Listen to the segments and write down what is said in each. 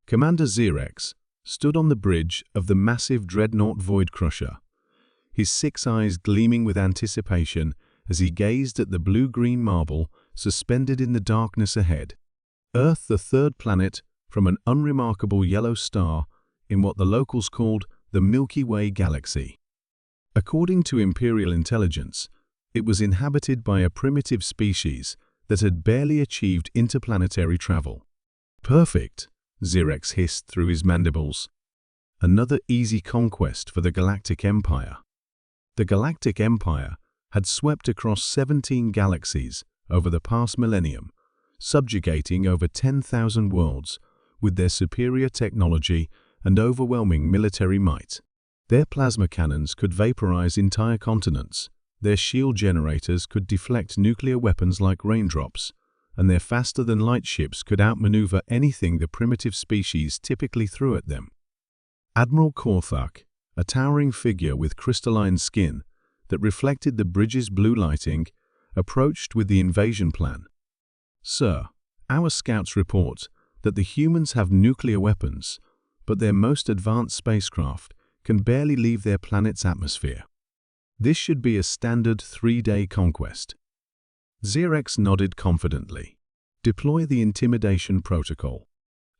Commander Xerex stood on the bridge of the massive dreadnought Void Crusher, his 6 eyes gleaming with anticipation as he gazed at the blue-green marble suspended in the darkness ahead. Earth, the third planet from an unremarkable yellow star in what the locals called the Milky Way galaxy. According to Imperial intelligence, it was inhabited by a primitive species that had barely achieved interplanetary travel. Perfect, Xerex hissed through his mandibles. Another easy conquest for the Galactic Empire. The Galactic Empire had swept across 17 galaxies over the past millennium, subjugating over 10,000 worlds with their superior technology and overwhelming military might. Their plasma cannons could vaporize entire continents, their shield generators could deflect nuclear weapons like raindrops, and their faster-than-light ships could outmaneuver anything the primitive species typically threw at them. Admiral Korthak, a towering figure with crystalline skin that reflected the bridge's blue lighting, approached with the invasion plan. "Sir, our scouts report that the humans have nuclear weapons, but their most advanced spacecraft can barely leave their planet's atmosphere. This should be a standard 3-day conquest." Xerex nodded confidently. "Deploy the intimidation protocol.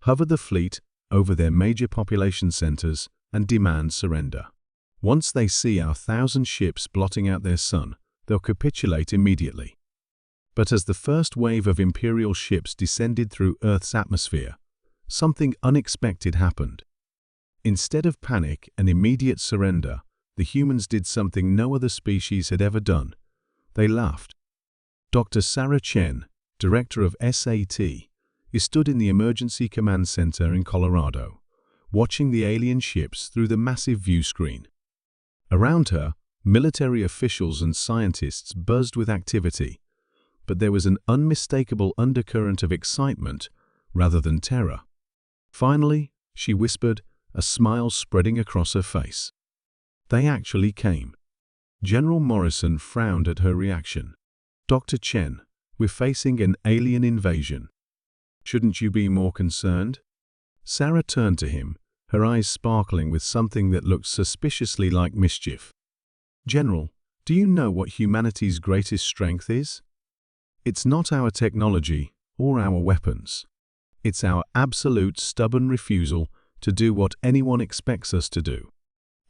Hover the fleet over their major population centers and demand surrender. Once they see our 1,000 ships blotting out their sun, they'll capitulate immediately." But as the first wave of Imperial ships descended through Earth's atmosphere, something unexpected happened. Instead of panic and immediate surrender, the humans did something no other species had ever done. They laughed. Dr. Sarah Chen, director of SAT, stood in the Emergency Command Center in Colorado, watching the alien ships through the massive view screen. Around her, military officials and scientists buzzed with activity, but there was an unmistakable undercurrent of excitement rather than terror. Finally, she whispered, a smile spreading across her face. "They actually came." General Morrison frowned at her reaction. "Dr. Chen, we're facing an alien invasion. Shouldn't you be more concerned?" Sarah turned to him, her eyes sparkling with something that looked suspiciously like mischief. "General, do you know what humanity's greatest strength is? It's not our technology or our weapons. It's our absolute stubborn refusal to do what anyone expects us to do."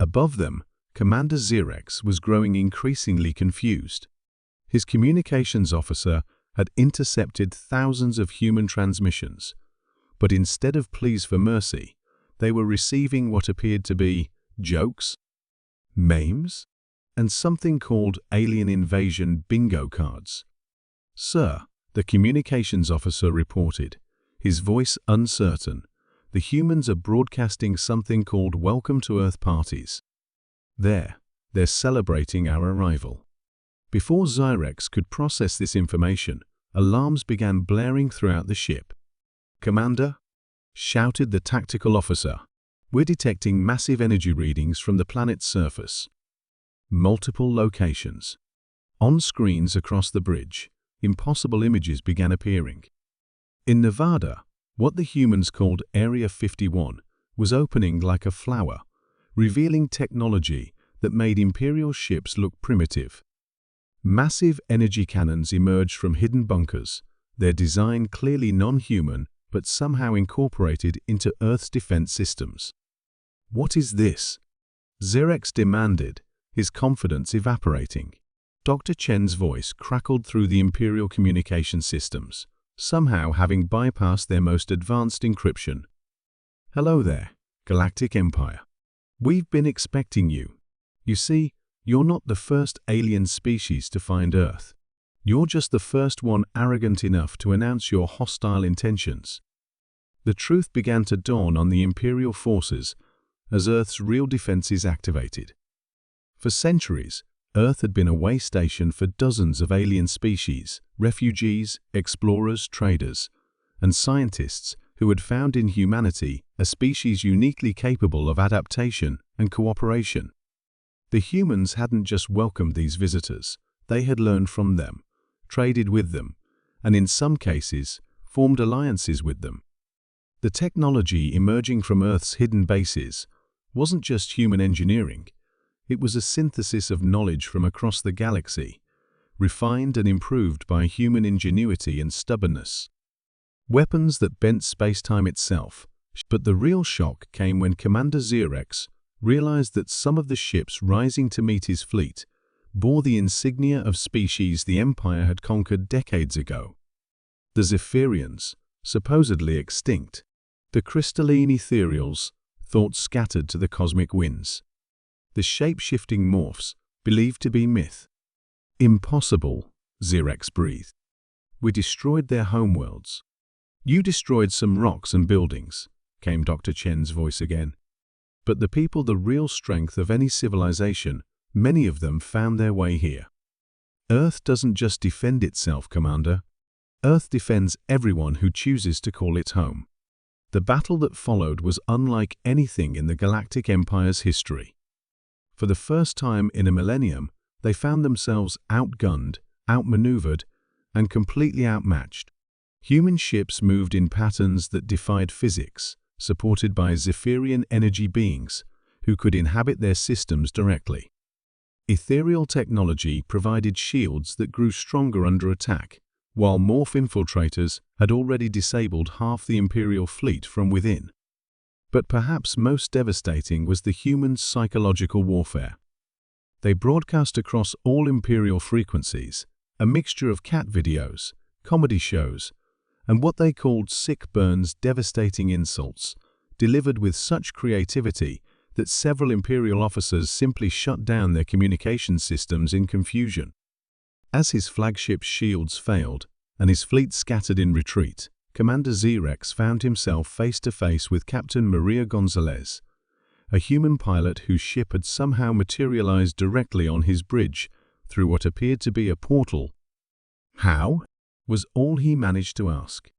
Above them, Commander Xerex was growing increasingly confused. His communications officer had intercepted thousands of human transmissions, but instead of pleas for mercy, they were receiving what appeared to be jokes, memes, and something called alien invasion bingo cards. "Sir," the communications officer reported, his voice uncertain, "the humans are broadcasting something called Welcome to Earth parties. They're celebrating our arrival." Before Xerex could process this information, alarms began blaring throughout the ship. "Commander," shouted the tactical officer, "we're detecting massive energy readings from the planet's surface. Multiple locations." On screens across the bridge, impossible images began appearing. In Nevada, what the humans called Area 51 was opening like a flower, revealing technology that made Imperial ships look primitive. Massive energy cannons emerged from hidden bunkers, their design clearly non-human but somehow incorporated into Earth's defense systems. "What is this?" Xerex demanded, his confidence evaporating. Dr. Chen's voice crackled through the Imperial communication systems, somehow having bypassed their most advanced encryption. "Hello there, Galactic Empire. We've been expecting you. You see, you're not the first alien species to find Earth. You're just the first one arrogant enough to announce your hostile intentions." The truth began to dawn on the Imperial forces as Earth's real defenses activated. For centuries, Earth had been a way station for dozens of alien species, refugees, explorers, traders, and scientists who had found in humanity a species uniquely capable of adaptation and cooperation. The humans hadn't just welcomed these visitors, they had learned from them, traded with them, and in some cases, formed alliances with them. The technology emerging from Earth's hidden bases wasn't just human engineering. It was a synthesis of knowledge from across the galaxy, refined and improved by human ingenuity and stubbornness. Weapons that bent space-time itself. But the real shock came when Commander Xerex realized that some of the ships rising to meet his fleet bore the insignia of species the Empire had conquered decades ago. The Zephyrians, supposedly extinct. The crystalline ethereals, thought scattered to the cosmic winds. The shape-shifting morphs, believed to be myth. Impossible, Xerex breathed. We destroyed their homeworlds. You destroyed some rocks and buildings, came Dr. Chen's voice again. But the people, the real strength of any civilization, many of them found their way here. Earth doesn't just defend itself, Commander. Earth defends everyone who chooses to call it home. The battle that followed was unlike anything in the Galactic Empire's history. For the first time in a millennium, they found themselves outgunned, outmaneuvered, and completely outmatched. Human ships moved in patterns that defied physics, supported by Zephyrian energy beings who could inhabit their systems directly. Ethereal technology provided shields that grew stronger under attack, while morph infiltrators had already disabled half the Imperial fleet from within. But perhaps most devastating was the humans' psychological warfare. They broadcast across all Imperial frequencies, a mixture of cat videos, comedy shows, and what they called sick burns, devastating insults, delivered with such creativity that several Imperial officers simply shut down their communication systems in confusion. As his flagship's shields failed and his fleet scattered in retreat, Commander Xerex found himself face to face with Captain Maria Gonzalez, a human pilot whose ship had somehow materialized directly on his bridge through what appeared to be a portal. How? Was all he managed to ask.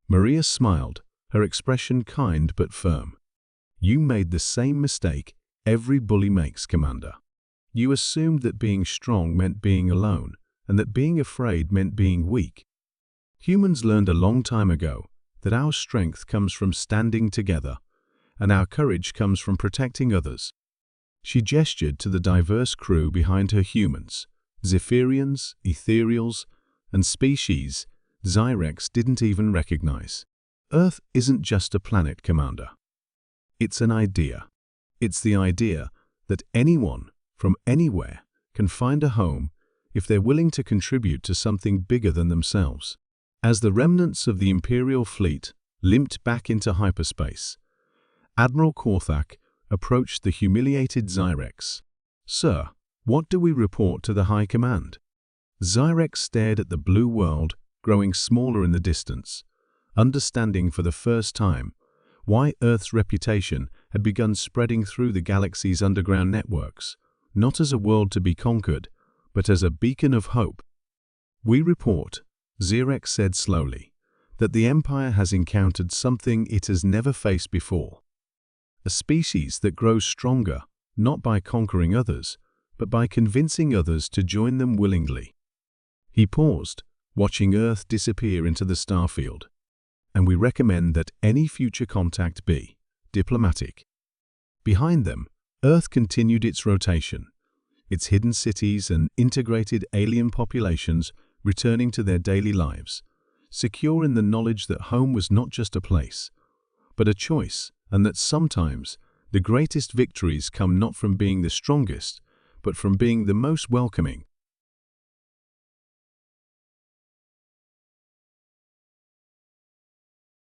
Maria smiled, her expression kind but firm. You made the same mistake every bully makes, Commander. You assumed that being strong meant being alone, and that being afraid meant being weak. Humans learned a long time ago that our strength comes from standing together, and our courage comes from protecting others. She gestured to the diverse crew behind her humans, Zephyrians, Ethereals, and species Xerex didn't even recognize. Earth isn't just a planet, Commander. It's an idea. It's the idea that anyone, from anywhere, can find a home if they're willing to contribute to something bigger than themselves. As the remnants of the Imperial fleet limped back into hyperspace, Admiral Korthak approached the humiliated Xerex. Sir, what do we report to the High Command? Xerex stared at the blue world growing smaller in the distance, understanding for the first time why Earth's reputation had begun spreading through the galaxy's underground networks, not as a world to be conquered, but as a beacon of hope. We report, Xerex said slowly, that the Empire has encountered something it has never faced before. A species that grows stronger, not by conquering others, but by convincing others to join them willingly. He paused, watching Earth disappear into the starfield. And we recommend that any future contact be diplomatic. Behind them, Earth continued its rotation, its hidden cities and integrated alien populations returning to their daily lives, secure in the knowledge that home was not just a place, but a choice, and that sometimes the greatest victories come not from being the strongest, but from being the most welcoming.